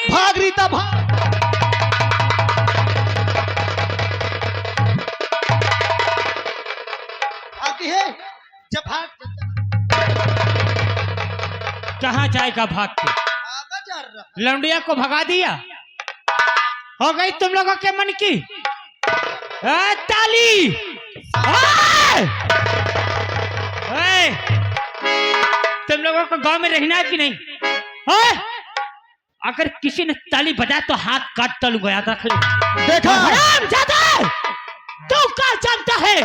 भाग रीता भाग। आती है जब भाग। कहाँ जाएगा भाग के? आगा जा रहा। लौंडिया को भगा दिया। हो गई तुम लोगों के मन की ताली। तुम लोगों को गांव में रहना है कि नहीं? अगर किसी ने ताली बजाया तो हाथ काट डालूंगा, याद रख ले। देखा ज्यादा तू क्या जानता है?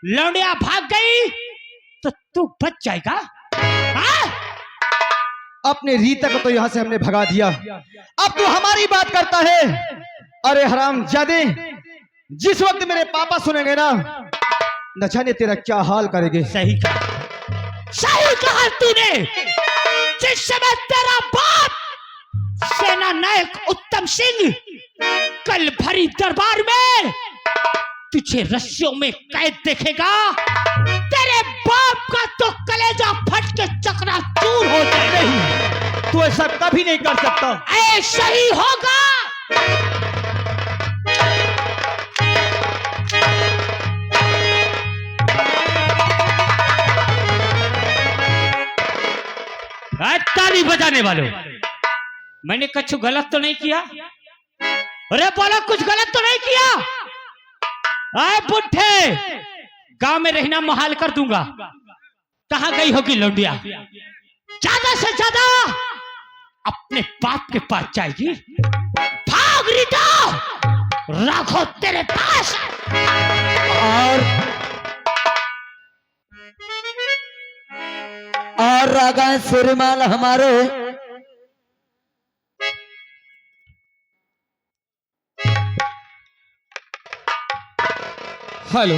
लौंडिया भाग गई तो तू बच जाएगा। अपने रीता को तो यहाँ से हमने भगा दिया, अब तू हमारी बात करता है। अरे हराम जादे, जिस वक्त मेरे पापा सुनेंगे ना, न जाने तेरा क्या हाल करेंगे। सही कहा तूने। जिस समय तेरा बाप सेना नायक उत्तम सिंह कल भरी दरबार में तुझे रस्सियों में कैद देखेगा, तेरे बाप का तो कलेजा फट के चकनाचूर हो जाएगा। तू ऐसा कभी नहीं कर सकता। ऐसा ही होगा। ताली बजाने वालों, मैंने कुछ गलत तो नहीं किया? अरे बोलो, कुछ गलत तो नहीं किया? आए बुढ़े, गांव में रहना मुहाल कर दूंगा। कहां गई होगी लौंडिया? ज्यादा से ज्यादा अपने बाप के पास जाएगी। भाग रीता, राघव तेरे पास। और रागा सुरमाल हमारे हेलो।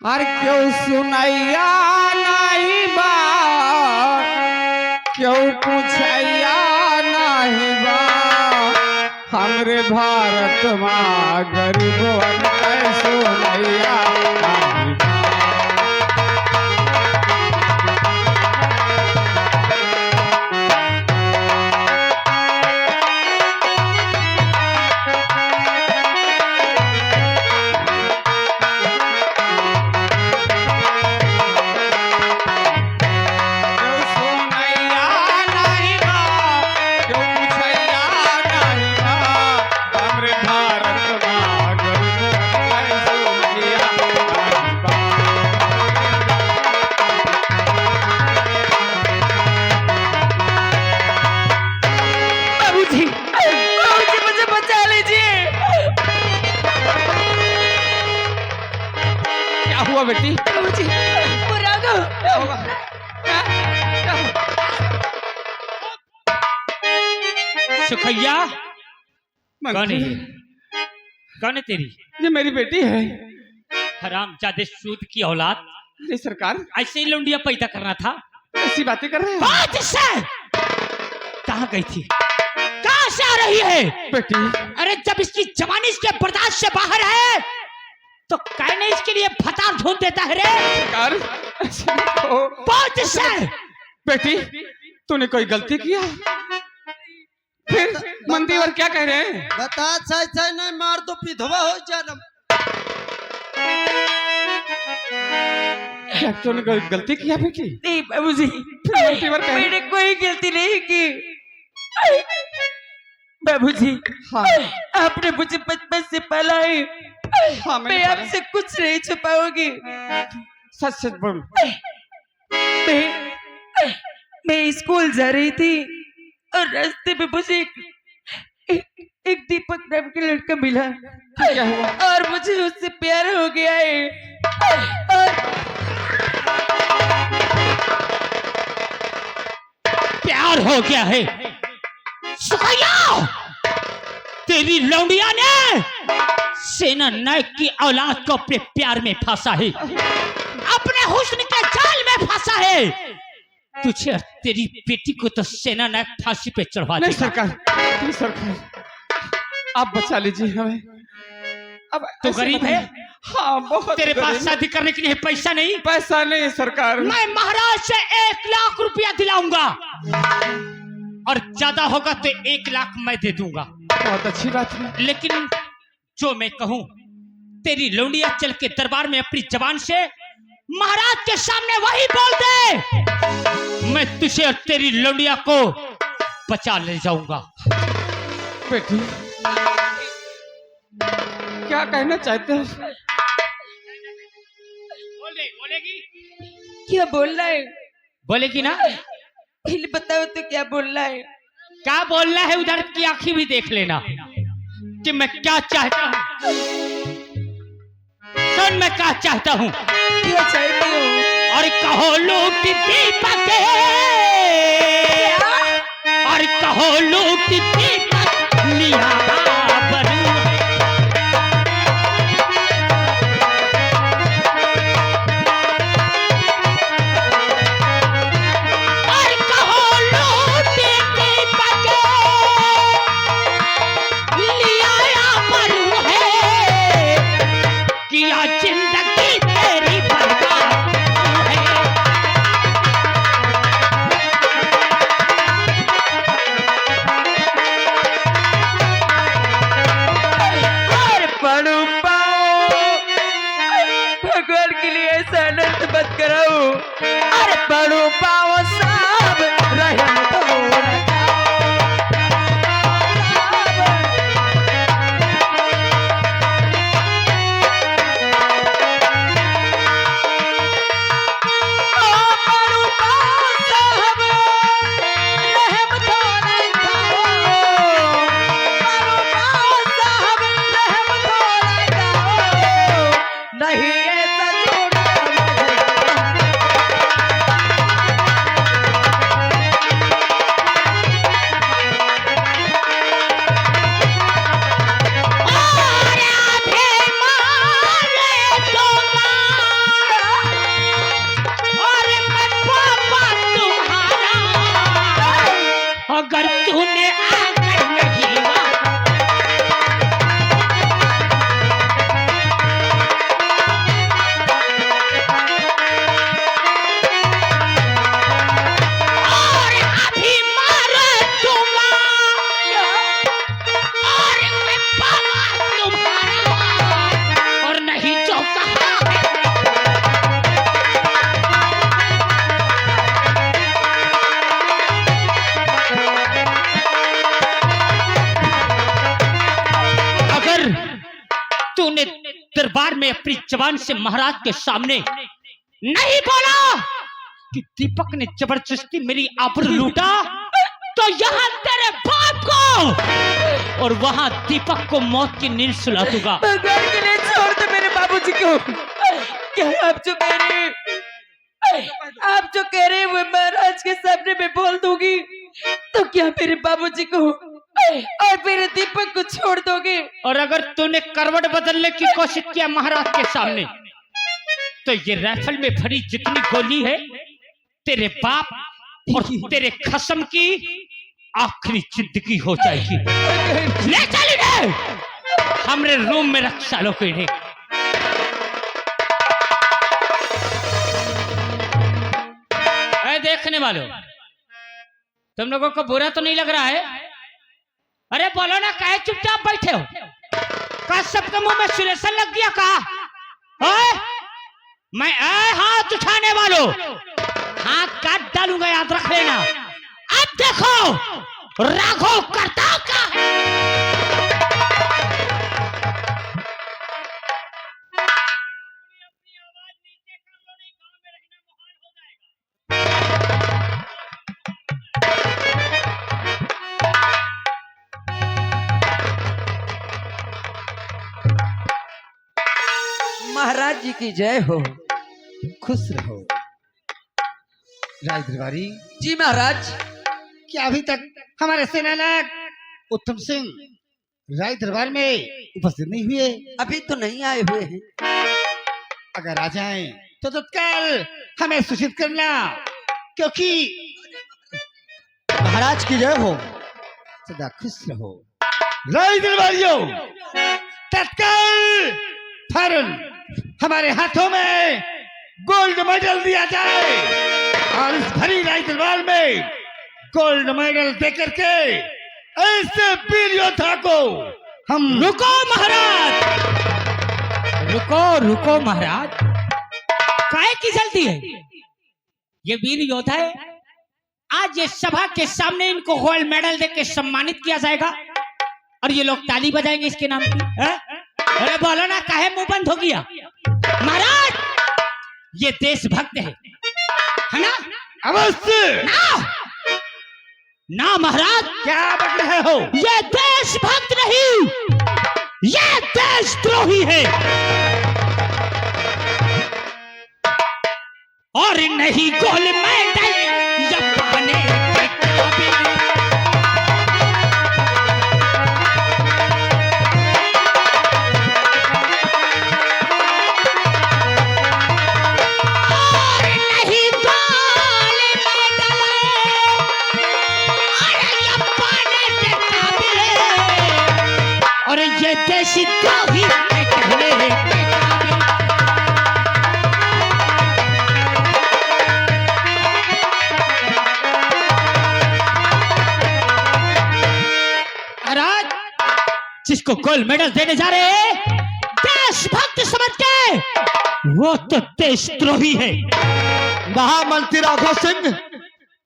अरे क्यों सुनैया नहीं बा, क्यों पूछैया नहीं बा, हमरे भारत माँ गरीबों के सुनैया नहीं बा। बेटी सुखैया, कौन है? कौन है तेरी? ये मेरी बेटी है। हराम जादे सूद की औलाद। अरे सरकार, ऐसे ही लौंडिया पैदा करना था। ऐसी बातें कर रहे हैं? कहाँ गई थी? कहाँ से आ रही है बेटी? अरे जब इसकी जवानी इसके बर्दाश्त से बाहर है तो कहने इसके लिए फतार ढूंढ देता है रे। सरकार, बहुत से बेटी, तूने कोई गलती किया? फिर मंदीवर क्या कह रहे हैं? बता, सही नहीं मार तो विधवा हो जाना। क्या तूने कोई गलती किया बेटी? नहीं बाबूजी, मैंने कोई गलती नहीं की। बाबूजी, हाँ। आपने मुझे बचपन से पाला है। हाँ, मैं आपसे कुछ नहीं छुपाऊंगी। सच सच बोल। मैं स्कूल जा रही थी और रास्ते में मुझे एक दीपक नाम का लड़का मिला। क्या हुआ? और मुझे उससे प्यार हो गया है। प्यार हो गया है? सुखैया, तेरी लौंडिया ने सेना नायक की औलाद को अपने प्यार में फंसा है, अपने हुस्न के जाल में फंसा है। तुझे और तेरी बेटी को तो सेना नायक फांसी पे चढ़वा देगा। नहीं सरकार, सरकार, आप बचा लीजिए हमें। अब तो गरीब है? हाँ, बहुत। तेरे पास शादी करने के लिए पैसा नहीं? पैसा नहीं सरकार। मैं महाराज से 1 लाख रुपया दिलाऊंगा। और ज्यादा होगा तो 1 लाख मैं दे दूंगा। बहुत अच्छी बात है। लेकिन जो मैं कहूं, तेरी लौंडिया चल के दरबार में अपनी जबान से महाराज के सामने वही बोल दे, मैं तुझे और तेरी लौंडिया को बचा ले जाऊंगा। बेटी क्या कहना चाहते हो? बोलेगी? क्या बोल रहा है? बोलेगी ना? पहले बताओ तो क्या बोल रहा है? क्या बोलना है उधर की आंखें भी देख लेना कि मैं क्या चाहता हूं। सुन, मैं क्या चाहता हूं। क्या चाहते हो? और कहो लूट दीपक, और कहो लूट दीपक लिया बरू। और कहो लूट दीपक लिया बरू है, किया जिंदगी तेरी बर्बाद है। और पढ़ू पाओ, भगवान के लिए ऐसा अनर्थ मत कराओ। अरे पढ़ू पाओ सब रहम दो नहीं ऐसा छोड़ना और आधे मारे तो और मैं पापा तुम्हारा, अगर तूने आकर नहीं और अभी मारे दूंगा, और मैं पापा तुम्हारा, और नहीं जो कहा है। अगर तूने दरबार में अपनी जबान से महाराज के सामने नहीं बोला कि दीपक ने जबरदस्ती मेरी आबरू लूटा, तो यहाँ तेरे बाप को और वहां दीपक को मौत की नींद सुला दूंगा। भगवान के लिए छोड़ दो मेरे बाबूजी को। क्या आप जो कह रहे हैं, आप जो कह रहे हैं वो महाराज के सामने मैं बोल दूंगी, तो क्या मेरे बाबूजी को और मेरे दीपक को छोड़ दोगे? और अगर तूने करवट बदलने की कोशिश किया महाराज के सामने, तो ये राइफल में भरी जितनी गोली है तेरे बाप और तेरे खसम की आखिरी जिंदगी हो जाएगी। ले चल इन्हें, हमरे रूम में रख सालों को इन्हें। ऐ देखने वालों, तुम लोगों को बुरा तो नहीं लग रहा है? अरे बोलो ना, काहे चुपचाप बैठे हो? का सबके मुंह में सुलेशन लग गया का? ओए, मैं हाथ उठाने वालों हाथ काट डालूंगा, याद रख लेना। अब देखो राघव करता क्या है। महाराज जी की जय हो। खुश रहो राय दरबारी। जी महाराज। क्या अभी तक हमारे सेनानायक उत्तम सिंह राय दरबार में उपस्थित नहीं हुए? अभी तो नहीं आए हुए हैं। अगर आ जाएं तो तत्काल हमें सूचित करना, क्योंकि महाराज की जय हो। सदा खुश रहो राय दरबारियों। तत्काल फौरन हमारे हाथों में गोल्ड मेडल दिया जाए और इस भरी राय दरबार में गोल्ड मेडल देकर के ऐसे वीर योद्धा को हम रुको महाराज, रुको रुको महाराज, काहे की जल्दी है? ये वीर योद्धा है, आज ये सभा के सामने इनको गोल्ड मेडल देकर सम्मानित किया जाएगा और ये लोग ताली बजाएंगे इसके नाम की, है? अरे बोलो ना, काहे मुंह बंद हो गया? महाराज ये देशभक्त है ना? अवश्य। ना महाराज, क्या बक रहे हो? ये देशभक्त नहीं, ये देशद्रोही है और नहीं गोल्ड मेडल जब पाने के काबिल। और नहीं गोल्ड मेडल अरे जब पाने के काबिल है और ये देशद्रोही है कहने के काबिल। महाराज जिसको गोल्ड मेडल देने जा रहे हैं देशभक्त समझ के, वो तो देशद्रोही है। महामंत्री राघव सिंह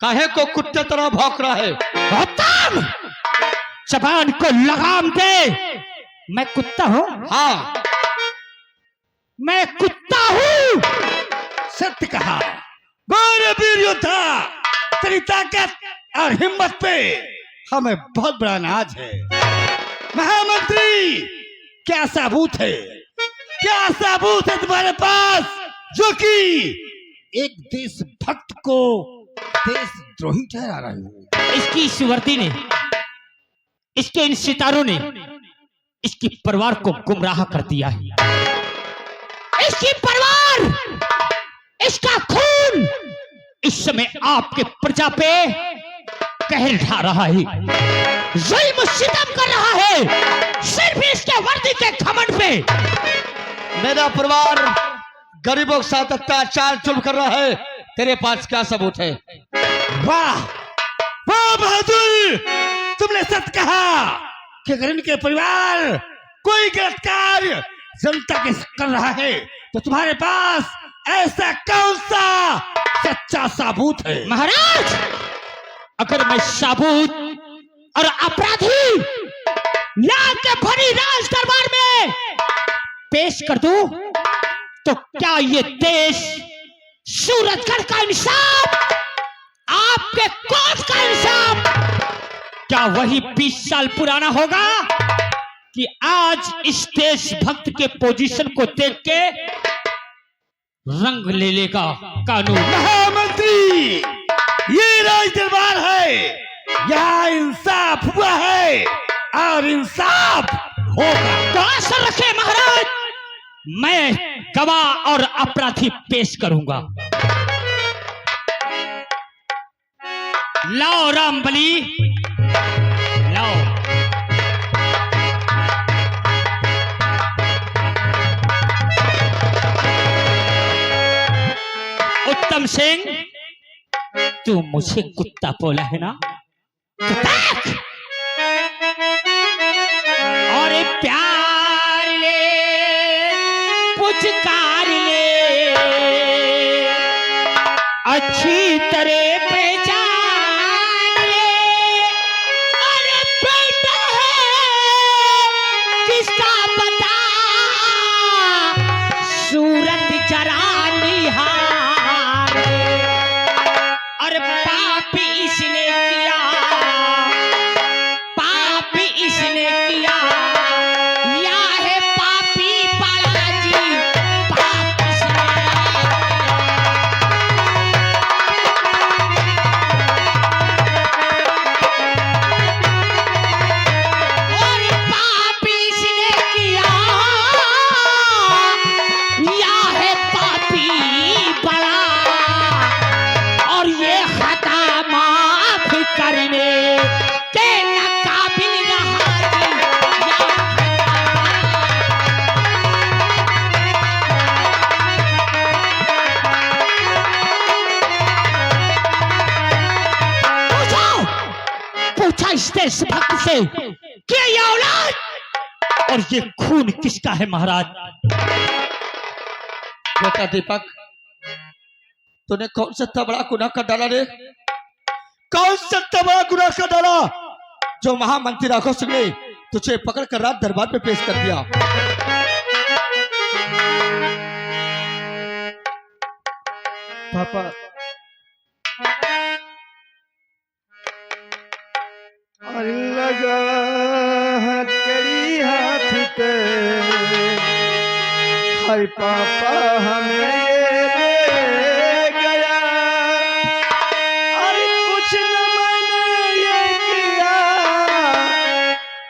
काहे को कुत्ते तरह भौंक रहा है? गौतम जबान को लगाम दे। मैं कुत्ता हूँ? हाँ, मैं कुत्ता हूँ। सत्य कहा। गौरव वीर योद्धा, तेरी ताकत और हिम्मत पे हमें बहुत बड़ा नाज है। महामंत्री, क्या सबूत है, क्या सबूत है तुम्हारे पास जो कि एक देशभक्त को देशद्रोही ठहरा रहे हो? इसकी इस वर्दी ने, इसके इन सितारों ने इसकी परिवार को गुमराह कर दिया है। इसकी परिवार, इसका खून इस समय आपके प्रजा पे कहर ढा रहा है, जुल्म सितम कर रहा है सिर्फ इसके वर्दी के घमंड पे। मेरा परिवार गरीबों के साथ अत्याचार जुल्म कर रहा है, तेरे पास क्या सबूत है? वाह वाह बहादुर, तुमने सच कहा कि अगर इनके परिवार कोई गलत कार्य जनता के कर रहा है तो तुम्हारे पास ऐसा कौन सा सच्चा सबूत है? महाराज अगर मैं सबूत और अपराधी ला के भरी राज दरबार में पेश कर दूं तो क्या ये देश सूरजगढ़ का इंसाफ, आपके कोर्ट का इंसाफ, क्या वही 20 साल पुराना होगा कि आज इस देशभक्त के पोजीशन को देख के रंग ले लेगा कानून? महामंत्री, ये राज दरबार है, यहाँ इंसाफ हुआ है और इंसाफ होगा। तो असर रखे महाराज, मैं गवाह और अपराधी पेश करूंगा। लाओ रामबली, लाओ। उत्तम सिंह, तू मुझे कुत्ता बोला है ना? तो देख, और प्यार ले, पुचकार ले, अच्छी तरह पहचान ले। अरे बेटा है किसका पता, सूरत जरा निहार। और पापी इसने किया भक्त से कि ये औलाद और ये खून किसका है महाराज? बेटा दीपक, तूने कौन सा इतना बड़ा गुनाह कर डाला रे? कौन सा इतना बड़ा गुनाह कर डाला जो महामंत्री राघव सिंह ने तुझे पकड़ कर रात दरबार में पेश कर दिया? पापा, और लगा हथकड़ी हाथ पे, हर पापा हमें ले गया, और कुछ न मैंने ये किया,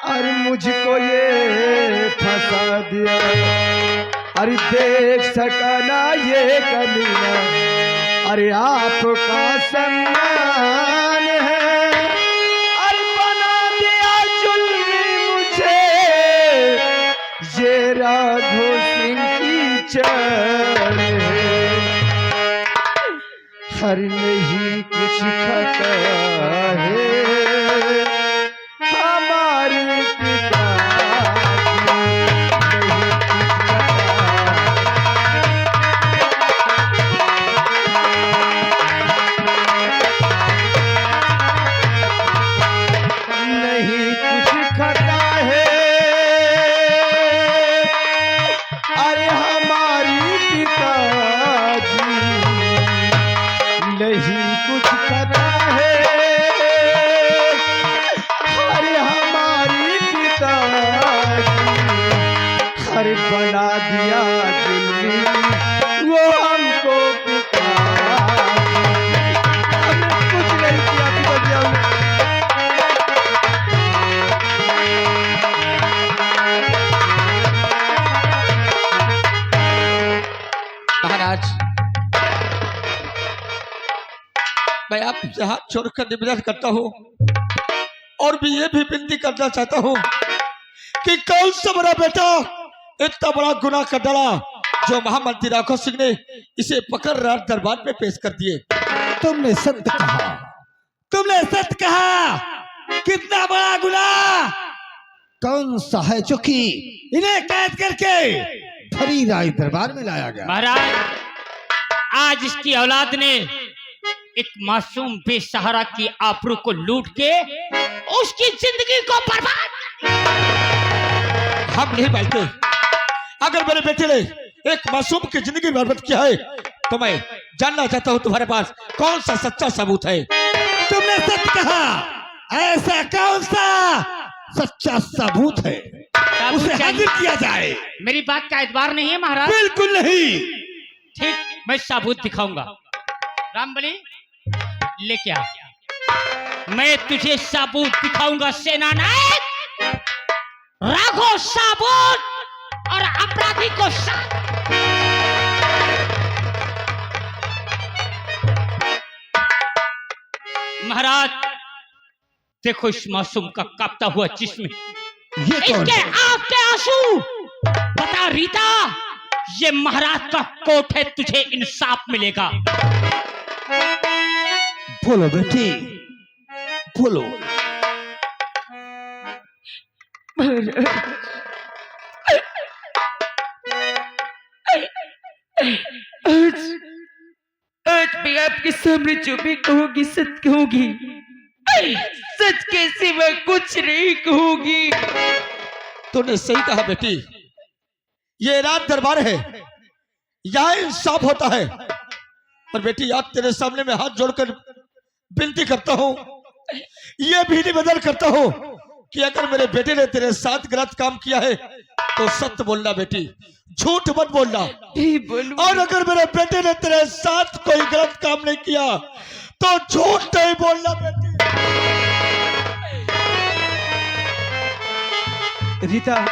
और मुझको ये फंसा दिया, अरे देख सका ना ये कमीना, अरे आपका सम्मान है, अरे बना दिया जुल्मी मुझे, ये राघव सिंह की चाल है, हर नहीं कुछ खता है हमारे पिता की, नहीं कुछ खता है, अरे हमारी पिताजी, नहीं कुछ खता है, अरे हमारी पिताजी, हर बना दिया दिल्ली वो हमको पिताजी, हमने कुछ नहीं किया पिताजी, हमने महाराज, मैं आपसे हाथ छोड़कर निवेदन करता हूँ और भी ये भी विनती करना चाहता हूँ कि कौन सा बड़ा बेटा इतना बड़ा गुनाह कर डाला जो महामंत्री राघव सिंह ने इसे पकड़ रात दरबार में पेश कर दिए। तुमने सत्य कहा, तुमने सच कहा, कितना बड़ा गुनाह, कौन सा है जो कि इन्हें कैद करके भरी राय दरबार में लाया गया? महाराज, आज इसकी औलाद ने एक मासूम बेसहारा की आबरू को लूट के उसकी जिंदगी को बर्बाद। हम नहीं मानते, अगर मेरे बेटे ने एक मासूम की जिंदगी बर्बाद किया है तो मैं जानना चाहता हूँ तुम्हारे पास कौन सा सच्चा सबूत है? तुमने सच कहा, ऐसा कौन सा सच्चा सबूत है सबूत उसे चाहिए। हाजिर किया जाए? मेरी बात का एतबार नहीं है महाराज? बिल्कुल नहीं। ठीक, मैं सबूत दिखाऊंगा। रामबली, लेके आ, मैं तुझे सबूत दिखाऊंगा सेनानायक। राघव सबूत और अपराधी को साथ। महाराज, देखो इस मासूम का कांपता हुआ जिस्म, ये कौन इसके है? आपके आंसू। बता रीता, ये महाराज का कोट है, तुझे इंसाफ मिलेगा। बोलो बेटी, बोलो। आज मैं आपके सामने जो भी कहूंगी सच कहूंगी, सच के सिवा कुछ नहीं कहूंगी। तूने सही कहा बेटी, ये रात दरबार है, यहाँ इंसाफ होता है। और बेटी, आज तेरे सामने में हाथ जोड़कर विनती करता हूँ, ये भी निवेदन करता हूँ कि अगर मेरे बेटे ने तेरे साथ गलत काम किया है तो सत्य बोलना बेटी, झूठ मत बोलना। नहीं बोलूं। और अगर मेरे बेटे ने तेरे साथ कोई गलत काम नहीं किया तो झूठ नहीं बोलना बेटी। रीता,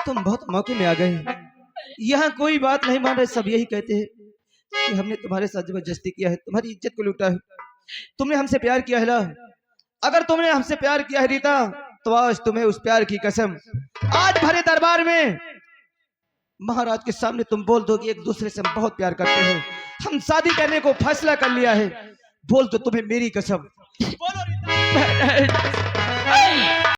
तुम बहुत मौके में आ गए। यहाँ कोई बात नहीं मान रहे, सब यही कहते हैं कि हमने तुम्हारे साथ जबरदस्ती किया है, तुम्हारी इज्जत को लूटा है, तुमने हमसे प्यार किया है ना। अगर तुमने हमसे प्यार किया है रीता, तो आज तुम्हें उस प्यार की कसम आज भरे दरबार में महाराज के सामने तुम बोल दो कि एक दूसरे से हम बहुत प्यार करते हैं, हम शादी करने को फैसला कर लिया है। बोल दो तुम्हें मेरी कसम। बोलो रीता। महाराज,